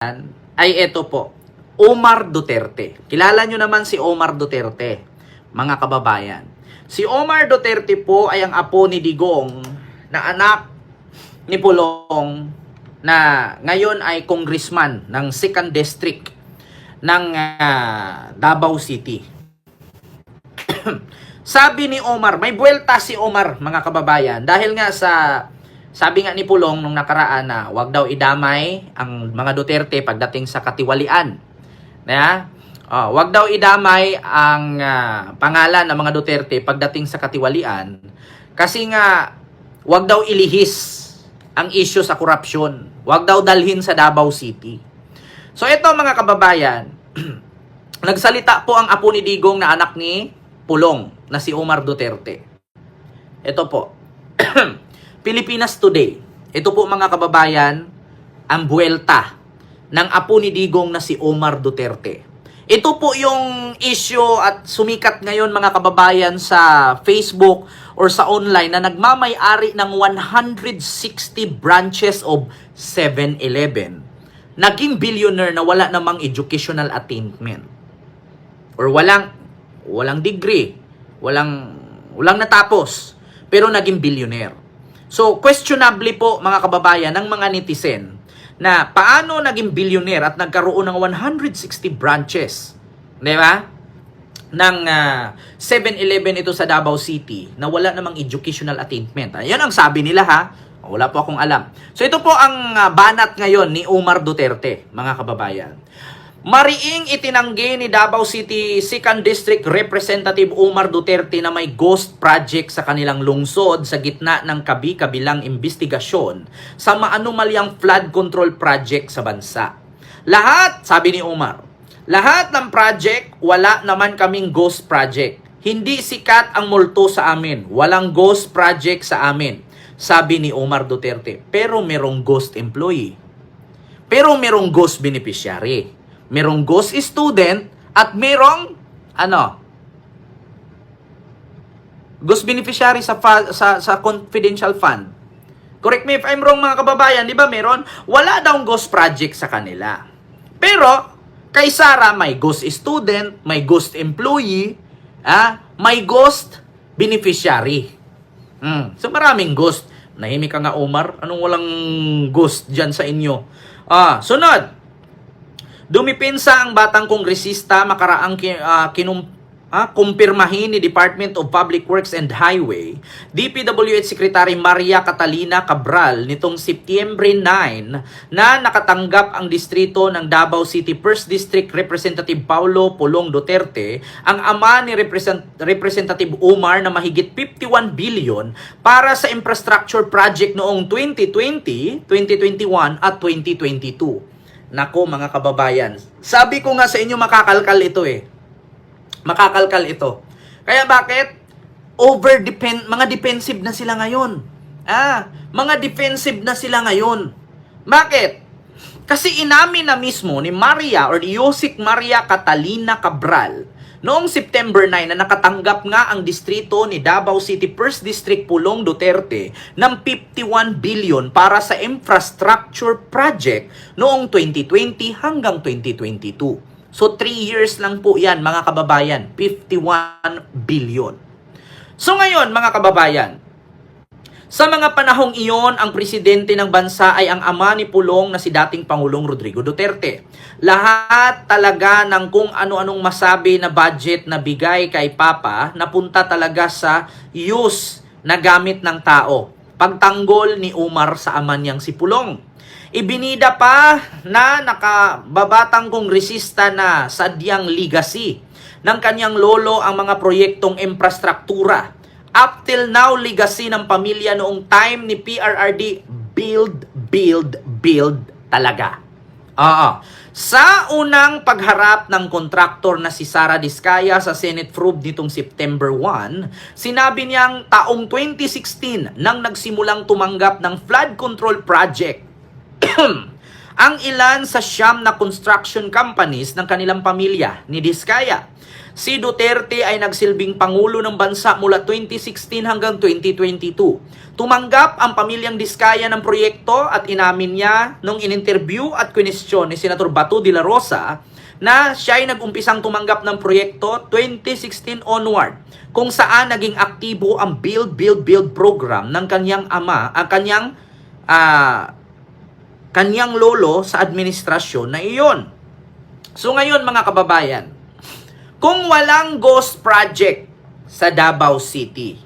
ay ito po, Omar Duterte. Kilala nyo naman si Omar Duterte, mga kababayan. Si Omar Duterte po ay ang apo ni Digong na anak ni Pulong na ngayon ay congressman ng 2nd District ng Davao City. Sabi ni Omar, may buwelta si Omar, mga kababayan, dahil nga sabi nga ni Pulong nung nakaraan na wag daw idamay ang mga Duterte pagdating sa katiwalian. Wag daw idamay ang pangalan ng mga Duterte pagdating sa katiwalian kasi nga wag daw ilihis ang issue sa korupsyon. Wag daw dalhin sa Davao City. So ito mga kababayan, nagsalita po ang apo ni Digong na anak ni Pulong na si Omar Duterte. Ito po. Pilipinas Today. Ito po mga kababayan, ang buwelta ng apo ni Digong na si Omar Duterte. Ito po yung issue at sumikat ngayon mga kababayan sa Facebook or sa online na nagmamay-ari ng 160 branches of 7-Eleven. Naging billionaire na wala namang educational attainment. Or walang degree, walang natapos, pero naging billionaire. So, questionably po mga kababayan ng mga netizen na paano naging billionaire at nagkaroon ng 160 branches, di ba? Ng 7-Eleven ito sa Davao City na wala namang educational attainment. Yan ang sabi nila ha. Wala po akong alam. So ito po ang banat ngayon ni Omar Duterte, mga kababayan. Mariing itinanggi ni Davao City 2nd District Representative Omar Duterte na may ghost project sa kanilang lungsod sa gitna ng kabi-kabilang investigasyon sa maanumalyang flood control project sa bansa. Lahat, sabi ni Omar, lahat ng project, wala naman kaming ghost project. Hindi sikat ang multo sa amin. Walang ghost project sa amin, sabi ni Omar Duterte. Pero merong ghost employee. Pero merong ghost beneficiary. Merong ghost student at merong ghost beneficiary sa confidential fund. Correct me if I'm wrong mga kababayan, di ba meron? Wala daw ghost project sa kanila. Pero kay Sara may ghost student, may ghost employee, may ghost beneficiary. So maraming ghost. Nahimik ka nga Omar, anong walang ghost dyan sa inyo? Sunod. Dumipinsa ang batang kongresista makaraang kumpirmahin ni Department of Public Works and Highway, DPWH Secretary Maria Catalina Cabral nitong Setyembre 9 na nakatanggap ang distrito ng Davao City 1st District Representative Paulo Pulong Duterte, ang ama ni Representative Omar na mahigit 51 billion para sa infrastructure project noong 2020, 2021 at 2022. Nako mga kababayan, sabi ko nga sa inyo makakalkal ito Makakalkal ito. Kaya bakit? Mga defensive na sila ngayon. Mga defensive na sila ngayon. Bakit? Kasi inamin na mismo ni Maria or ni Yusik Maria Catalina Cabral noong September 9 na nakatanggap nga ang distrito ni Davao City 1st District Pulong Duterte ng 51 billion para sa infrastructure project noong 2020 hanggang 2022. So 3 years lang po yan mga kababayan, 51 billion. So ngayon mga kababayan, sa mga panahong iyon, ang presidente ng bansa ay ang ama ni Pulong na si dating Pangulong Rodrigo Duterte. Lahat talaga ng kung ano-anong masabi na budget na bigay kay Papa, napunta talaga sa use na gamit ng tao. Pagtanggol ni Omar sa ama niyang si Pulong. Ibinida pa na nakababatang kongresista na sadyang legacy ng kanyang lolo ang mga proyektong infrastruktura. Up till now, legacy ng pamilya noong time ni PRRD, build talaga. Sa unang pagharap ng kontraktor na si Sara Diskaya sa Senate probe nitong September 1, sinabi niyang taong 2016 nang nagsimulang tumanggap ng flood control project ang ilan sa siyam na construction companies ng kanilang pamilya ni Diskaya. Si Duterte ay nagsilbing Pangulo ng Bansa mula 2016 hanggang 2022. Tumanggap ang pamilyang Diskaya ng proyekto at inamin niya nung in-interview at question ni Senator Bato de la Rosa na siya ay nag-umpisang tumanggap ng proyekto 2016 onward, kung saan naging aktibo ang Build, Build, Build program ng kanyang ama, ang kanyang lolo sa administrasyon na iyon. So ngayon mga kababayan, kung walang ghost project sa Davao City,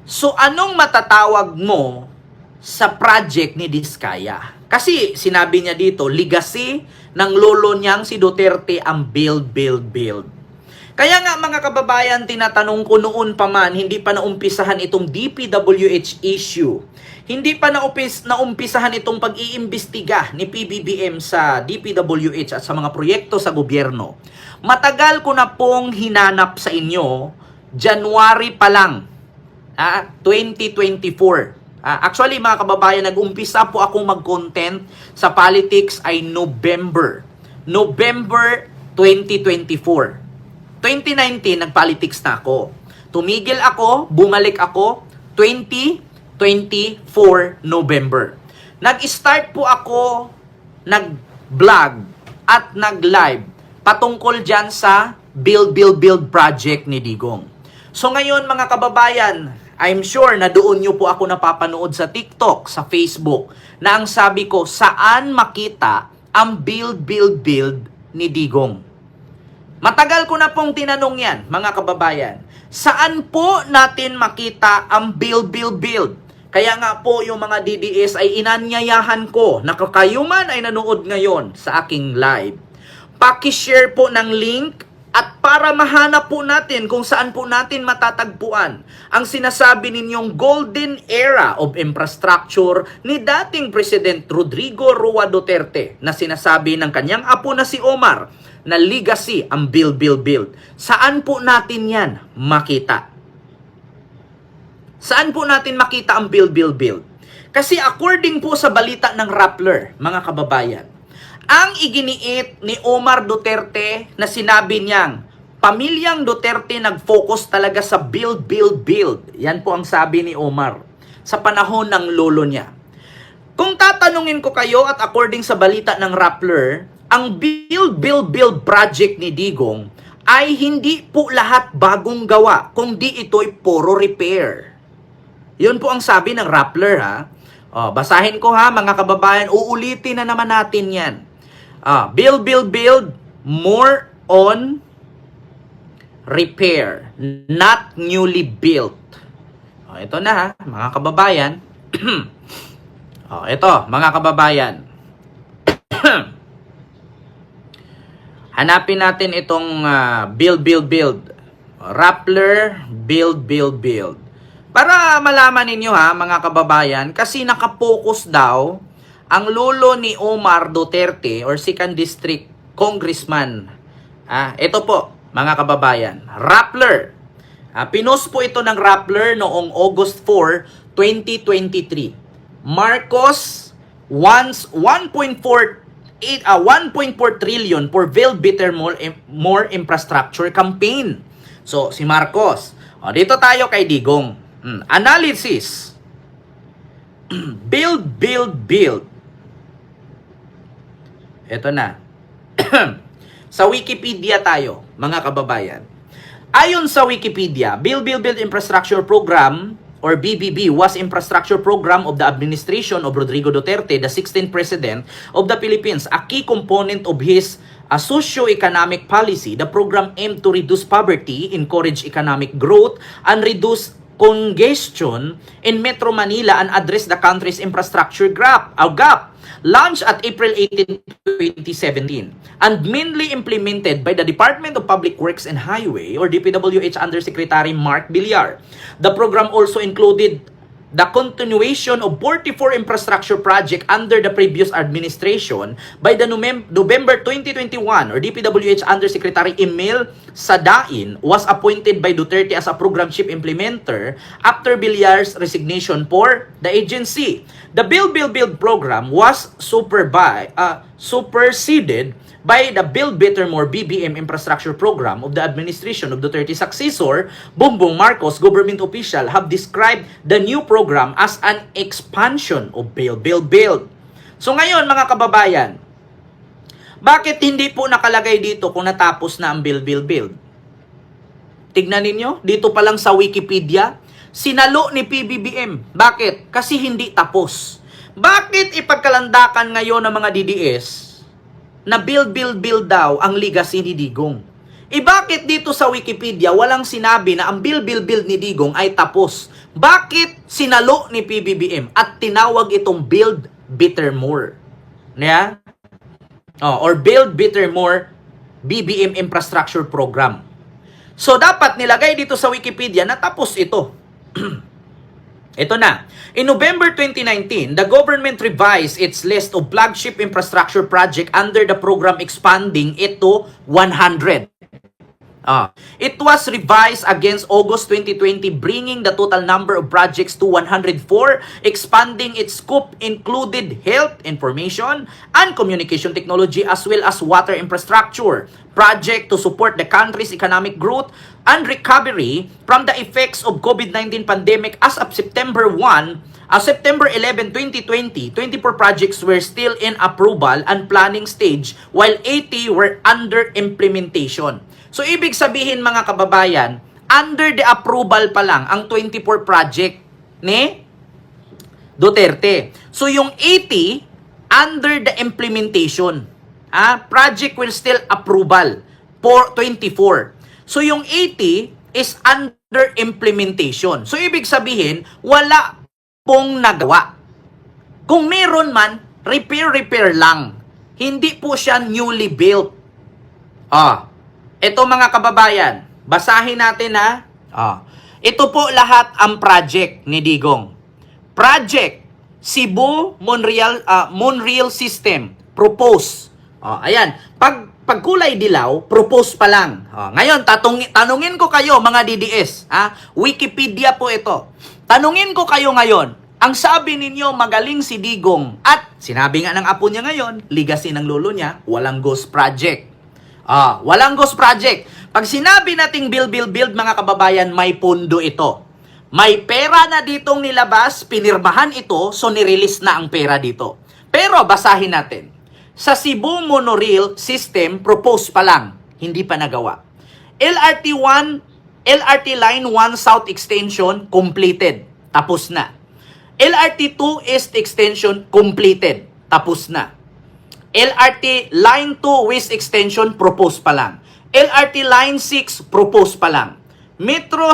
so anong matatawag mo sa project ni Diskaya? Kasi sinabi niya dito, legacy ng lolo niyang si Duterte ang build, build, build. Kaya nga mga kababayan, tinatanong ko noon pa man, hindi pa naumpisahan itong DPWH issue. Hindi pa naumpisahan itong pag-iimbestiga ni PBBM sa DPWH at sa mga proyekto sa gobyerno. Matagal ko na pong hinanap sa inyo, January pa lang, 2024. Actually mga kababayan, nag-umpisa po akong mag-content sa politics ay November 2024. 2019, nag-politics na ako. Tumigil ako, bumalik ako, 2024 November. Nag-start po ako, nag-vlog at nag-live patungkol dyan sa Build, Build, Build project ni Digong. So ngayon mga kababayan, I'm sure na doon nyo po ako napapanood sa TikTok, sa Facebook, na ang sabi ko, saan makita ang Build, Build, Build ni Digong? Matagal ko na pong tinanong yan, mga kababayan. Saan po natin makita ang Build, Build, Build? Kaya nga po yung mga DDS ay inanyayahan ko na kayo man ay nanood ngayon sa aking live. Paki-share po ng link at para mahanap po natin kung saan po natin matatagpuan ang sinasabi ninyong golden era of infrastructure ni dating President Rodrigo Roa Duterte na sinasabi ng kanyang apo na si Omar na legacy ang build, build, build. Saan po natin yan makita? Saan po natin makita ang build, build, build? Kasi according po sa balita ng Rappler, mga kababayan, ang iginiit ni Omar Duterte na sinabi niyang pamilyang Duterte nag-focus talaga sa build, build, build. Yan po ang sabi ni Omar sa panahon ng lolo niya. Kung tatanungin ko kayo at according sa balita ng Rappler, ang Build, Build, Build project ni Digong ay hindi po lahat bagong gawa, kundi ito'y puro repair. Yun po ang sabi ng Rappler ha. Basahin ko ha mga kababayan, uulitin na naman natin yan. Build, build, build, more on repair, not newly built. Ito na ha, mga kababayan. Ito, mga kababayan. Hanapin natin itong build, build, build. Rappler, build, build, build. Para malaman ninyo ha, mga kababayan, kasi nakapokus daw ang lolo ni Omar Duterte or 2nd District Congressman. Ito po, mga kababayan, Rappler. Pinost po ito ng Rappler noong August 4, 2023. Marcos wants 1.4 trillion for Build Better More Infrastructure campaign. So, si Marcos. Dito tayo kay Digong. Analysis. Build, build, build. Ito na. Sa Wikipedia tayo, mga kababayan. Ayon sa Wikipedia, Build, Build, Build Infrastructure Program or BBB was infrastructure program of the administration of Rodrigo Duterte, the 16th President of the Philippines. A key component of his socio-economic policy, the program aimed to reduce poverty, encourage economic growth, and reduce congestion in Metro Manila and address the country's infrastructure gap. Launched at April 18, 2017 and mainly implemented by the Department of Public Works and Highway or DPWH Undersecretary Mark Villar. The program also included the continuation of 44 infrastructure project under the previous administration by the November 2021 or DPWH Undersecretary Emil Sadain was appointed by Duterte as a program chief implementer after Villar's resignation for the agency. The Build program was superseded by the Build Better More BBM infrastructure program of the administration of Duterte's successor, Bongbong Marcos. Government official have described the new program as an expansion of Build. So ngayon mga kababayan, bakit hindi po nakalagay dito kung natapos na ang Build? Tignan ninyo, dito pa lang sa Wikipedia, sinalo ni PBBM. Bakit? Kasi hindi tapos. Bakit ipagkalandakan ngayon ng mga DDS na build daw ang legacy ni Digong? Bakit dito sa Wikipedia walang sinabi na ang build ni Digong ay tapos? Bakit sinalo ni PBBM at tinawag itong Build Better More? Yeah? Or Build Better More BBM Infrastructure Program. So dapat nilagay dito sa Wikipedia na tapos ito. Ito na. In November 2019, the government revised its list of flagship infrastructure project under the program, expanding it to 100. It was revised against August 2020, bringing the total number of projects to 104, expanding its scope included health, information, and communication technology, as well as water infrastructure project to support the country's economic growth and recovery from the effects of COVID-19 pandemic. As of September 11, 2020, 24 projects were still in approval and planning stage, while 80 were under implementation. So, ibig sabihin mga kababayan, under the approval pa lang ang 24 project ni Duterte. So, yung 80, under the implementation. Project will still approval for 24. So, yung 80 is under implementation. So, ibig sabihin, wala pong nagawa. Kung meron man, repair lang. Hindi po siya newly built. Ito mga kababayan, basahin natin ha. Ito po lahat ang project ni Digong. Project Cebu Monreal System, propose. Ayan, pag kulay dilaw, propose pa lang. Ngayon, tanungin ko kayo mga DDS, Wikipedia po ito. Tanungin ko kayo ngayon, ang sabi ninyo magaling si Digong at sinabi nga ng apo niya ngayon, legacy ng lolo niya, walang ghost project. Walang ghost project. Pag sinabi nating build mga kababayan, may pondo ito. May pera na ditong nilabas, pinirmahan ito, so nirelease na ang pera dito. Pero basahin natin. Sa Cebu Monorail System, propose pa lang, hindi pa nagawa. LRT Line 1 South Extension, completed, tapos na. LRT 2 East Extension, completed, tapos na. LRT Line 2 West Extension, propose pa lang. LRT Line 6, propose pa lang. Metro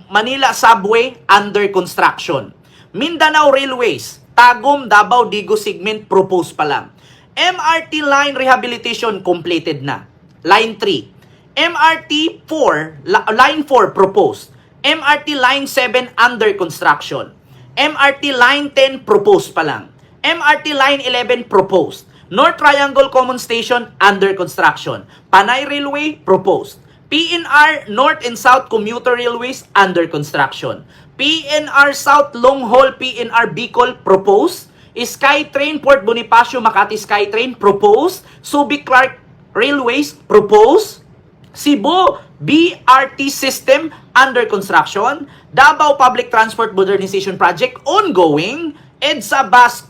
Manila Subway, under construction. Mindanao Railways, Tagum, Davao, Digo segment, propose pa lang. MRT Line Rehabilitation, completed na. Line 3. MRT 4, Line 4, proposed. MRT Line 7, under construction. MRT Line 10, proposed pa lang. MRT Line 11, proposed. North Triangle Common Station, under construction. Panay Railway, proposed. PNR North and South Commuter Railways, under construction. PNR South Long Haul PNR Bicol, proposed. SkyTrain Port Bonifacio Makati SkyTrain, proposed. Subic Clark Railways, proposed. Cebu BRT System, under construction. Davao Public Transport Modernization Project, ongoing. EDSA Bus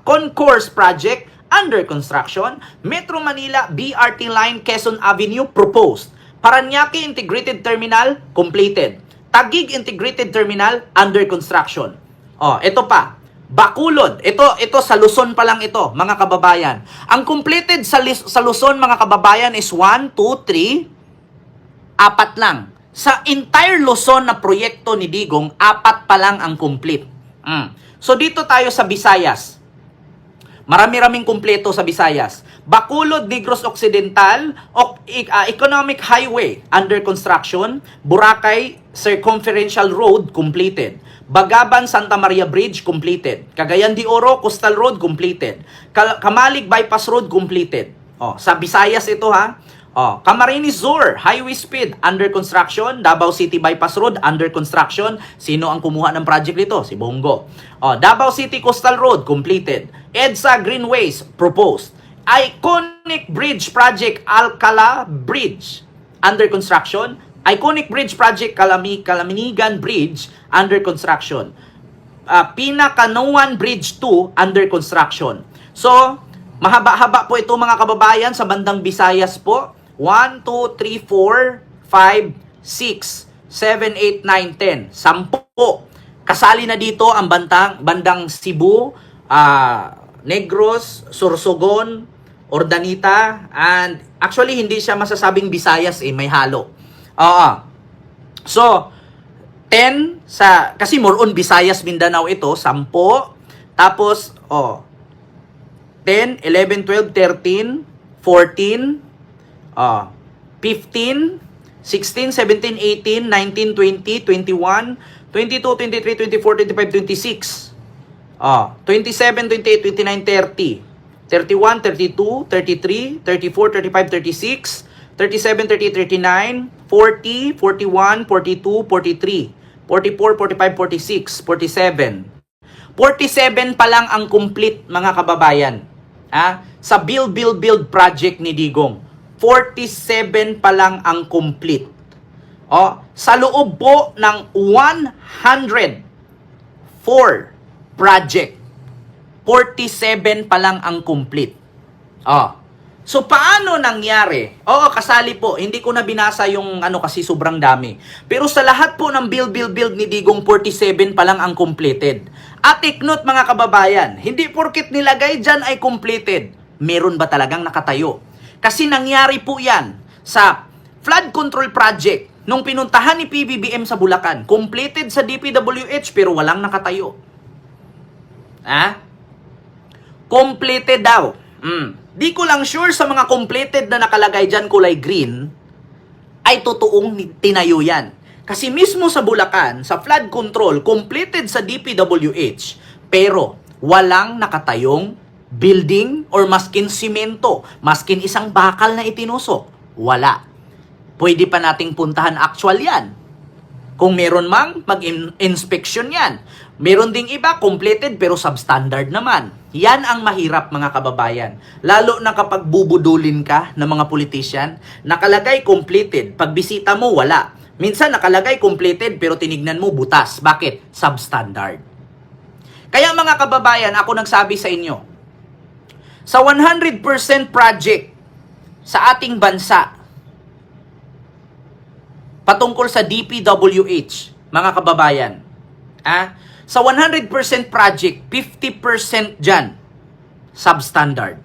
Concourse Project, under construction. Metro Manila BRT Line Quezon Avenue, proposed. Paranaque Integrated Terminal, completed. Taguig Integrated Terminal, under construction. Ito pa. Bacolod. Ito sa Luzon pa lang ito, mga kababayan. Ang completed sa Luzon, mga kababayan, is 1, 2, 3, 4 lang. Sa entire Luzon na proyekto ni Digong, 4 pa lang ang complete. So dito tayo sa Visayas. Marami-raming kumpleto sa Visayas. Bacolod, Negros Occidental, Economic Highway under construction. Boracay Circumferential Road completed. Bagaban Santa Maria Bridge completed. Cagayan de Oro Coastal Road completed. Kamalig Bypass Road completed. Sa Visayas ito ha. Camarines Sur Highway Speed under construction. Davao City Bypass Road under construction. Sino ang kumuha ng project nito? Si Bongo. Davao City Coastal Road completed. EDSA Greenways proposed. Iconic Bridge Project Alcala Bridge under construction. Iconic Bridge Project Kalaminigan Bridge under construction. Pinakanoan Bridge 2 under construction. So, mahaba-haba po ito mga kababayan sa bandang Visayas po. 1, 2, 3, 4, 5, 6, 7, 8, 9, 10. 10. Kasali na dito ang bandang Cebu, Negros, Sorsogon, Ordanita, and actually hindi siya masasabing Visayas may halo. So, 10 kasi more on Visayas, Mindanao ito, 10. Tapos, 10, 11, 12, 13, 14, 15, 16, 17, 18, 19, 20, 21, 22, 23, 24, 25, 26. 27, 28, 29, 30, 31, 32, 33, 34, 35, 36, 37, 38, 39, 40, 41, 42, 43, 44, 45, 46, 47. 47 pa lang ang complete mga kababayan. Sa build project ni Digong. 47 pa lang ang complete. Sa loob po ng 104 project, 47 pa lang ang complete. So, paano nangyari? Kasali po. Hindi ko na binasa yung kasi sobrang dami. Pero sa lahat po ng build ni Digong, 47 pa lang ang completed. At take note mga kababayan, hindi porkit nilagay dyan ay completed. Meron ba talagang nakatayo? Kasi nangyari po yan sa flood control project nung pinuntahan ni PBBM sa Bulacan. Completed sa DPWH pero walang nakatayo. Completed daw. Di ko lang sure sa mga completed na nakalagay dyan kulay green ay totoong tinayo yan. Kasi mismo sa Bulacan, sa flood control, completed sa DPWH pero walang nakatayong building or maskin simento, maskin isang bakal na itinusok. Wala. Pwede pa nating puntahan actual yan. Kung meron mang, mag-inspection yan. Meron ding iba, completed pero substandard naman. Yan ang mahirap mga kababayan. Lalo na kapag bubudulin ka ng mga politician, nakalagay completed, pag bisita mo wala. Minsan nakalagay completed pero tinignan mo butas. Bakit? Substandard. Kaya mga kababayan, ako nagsabi sa inyo, sa 100% project sa ating bansa, patungkol sa DPWH, mga kababayan, sa 100% project, 50% dyan, substandard.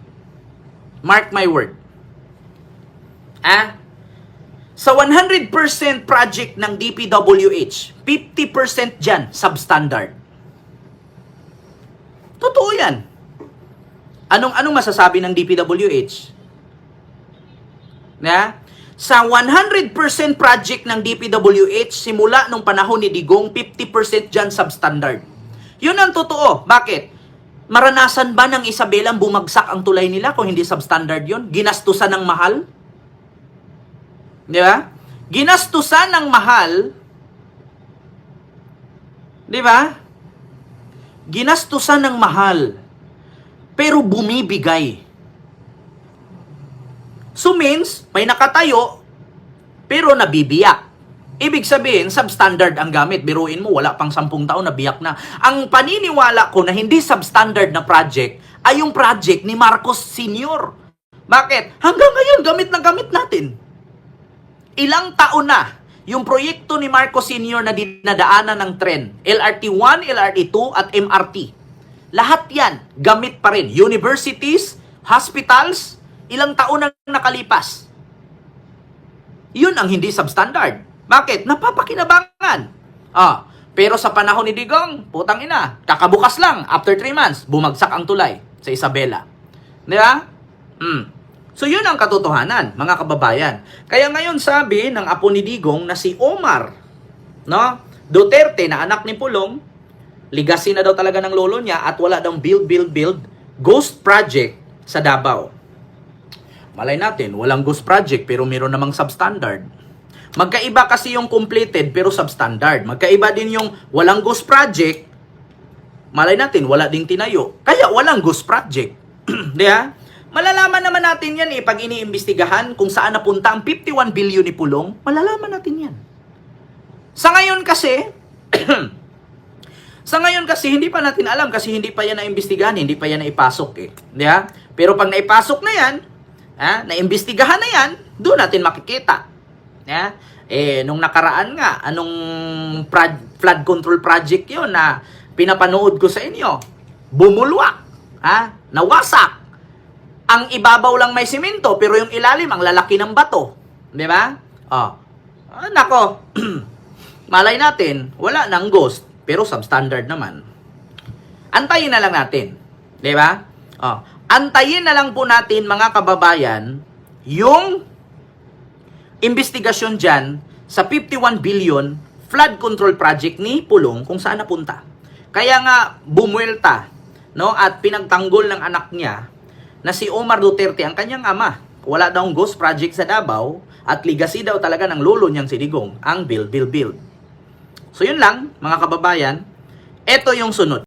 Mark my word. Sa 100% project ng DPWH, 50% dyan, substandard. Totoo yan. Anong masasabi ng DPWH? Sa 100% project ng DPWH, simula nung panahon ni Digong, 50% dyan substandard. Yun ang totoo. Bakit? Maranasan ba ng Isabela bumagsak ang tulay nila kung hindi substandard yun? Ginastusan ng mahal? Di ba? Ginastusan ng mahal. Di ba? Ginastusan ng mahal. Pero bumibigay. So means, may nakatayo, pero nabibiyak. Ibig sabihin, substandard ang gamit. Biruin mo, wala pang 10 taon, nabiyak na. Ang paniniwala ko na hindi substandard na project, ay yung project ni Marcos Sr. Bakit? Hanggang ngayon, gamit na gamit natin. Ilang taon na yung proyekto ni Marcos Sr. na dinadaanan ng tren. LRT1, LRT2, at MRT. Lahat yan, gamit pa rin. Universities, hospitals, ilang taon na nakalipas. Yun ang hindi substandard. Bakit? Napapakinabangan. Pero sa panahon ni Digong, putang ina, kakabukas lang, after 3 months, bumagsak ang tulay. sa Isabela. Di ba? So yun ang katotohanan, mga kababayan. Kaya ngayon sabi ng apo ni Digong na si Omar, no? Duterte na anak ni Pulong, legacy na daw talaga ng lolo niya at wala daw build ghost project sa Davao. Malay natin, walang ghost project pero meron namang substandard. Magkaiba kasi yung completed pero substandard. Magkaiba din yung walang ghost project. Malay natin, wala ding tinayo. Kaya walang ghost project. Diba? Malalaman naman natin yan pag iniimbestigahan kung saan napunta ang 51 billion ni Pulong. Malalaman natin yan. Sa ngayon kasi, hindi pa natin alam kasi hindi pa yan naimbestigahan, hindi pa yan naipasok Diba? Pero pag naipasok na yan, naimbestigahan na yan, doon natin makikita. Nung nakaraan nga, anong flood control project yon na pinapanood ko sa inyo? Bumulwak, nawasak. Ang ibabaw lang may simento, pero yung ilalim, ang lalaki ng bato. Di ba? Nako, malay natin, wala nang ghost, pero substandard naman. Antayin na lang natin. Di ba? Antayin na lang po natin, mga kababayan, yung investigasyon dyan sa 51 billion flood control project ni Pulong kung saan napunta. Kaya nga, bumuelta, no? At pinagtanggol ng anak niya na si Omar Duterte, ang kanyang ama. Wala daw ghost project sa Davao at legacy daw talaga ng lolo niyang si Digong, ang build. So yun lang, mga kababayan. Ito yung sunod.